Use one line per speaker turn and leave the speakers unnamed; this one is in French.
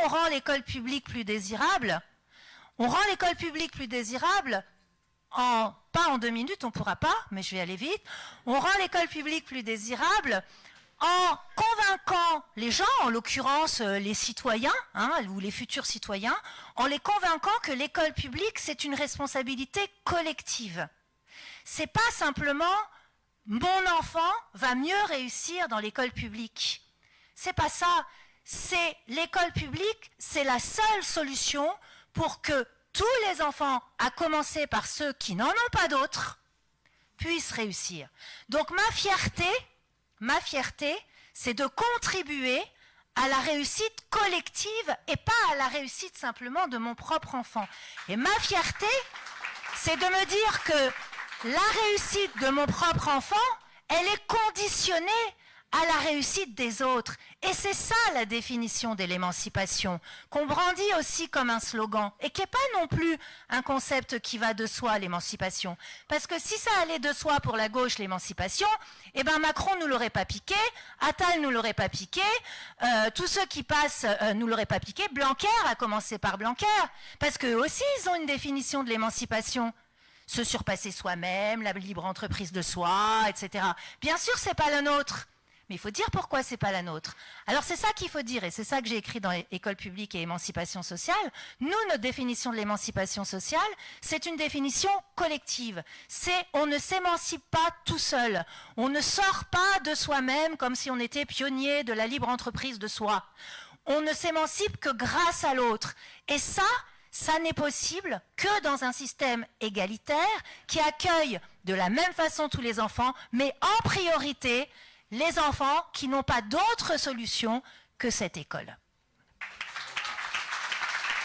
on rend l'école publique plus désirable? On rend l'école publique plus désirable pas en 2 minutes, on ne pourra pas, mais je vais aller vite. On rend l'école publique plus désirable en convainquant les gens, en l'occurrence les citoyens, ou les futurs citoyens, en les convainquant que l'école publique, c'est une responsabilité collective. C'est pas simplement « mon enfant va mieux réussir dans l'école publique ». C'est pas ça. C'est l'école publique, c'est la seule solution pour que tous les enfants, à commencer par ceux qui n'en ont pas d'autres, puissent réussir. Donc ma fierté, c'est de contribuer à la réussite collective et pas à la réussite simplement de mon propre enfant. Et ma fierté, c'est de me dire que la réussite de mon propre enfant, elle est conditionnée à la réussite des autres. Et c'est ça la définition de l'émancipation, qu'on brandit aussi comme un slogan, et qui n'est pas non plus un concept qui va de soi, l'émancipation. Parce que si ça allait de soi pour la gauche, l'émancipation, eh ben Macron nous l'aurait pas piqué, Attal nous l'aurait pas piqué, tous ceux qui passent nous l'auraient pas piqué, Blanquer, à commencer par Blanquer, parce qu'eux aussi ils ont une définition de l'émancipation. Se surpasser soi-même, la libre entreprise de soi, etc. Bien sûr, c'est pas la nôtre. Mais il faut dire pourquoi c'est pas la nôtre. Alors c'est ça qu'il faut dire, et c'est ça que j'ai écrit dans École publique et émancipation sociale. Nous, notre définition de l'émancipation sociale, c'est une définition collective. C'est on ne s'émancipe pas tout seul. On ne sort pas de soi-même comme si on était pionnier de la libre entreprise de soi. On ne s'émancipe que grâce à l'autre. Et ça n'est possible que dans un système égalitaire qui accueille de la même façon tous les enfants, mais en priorité les enfants qui n'ont pas d'autre solution que cette école.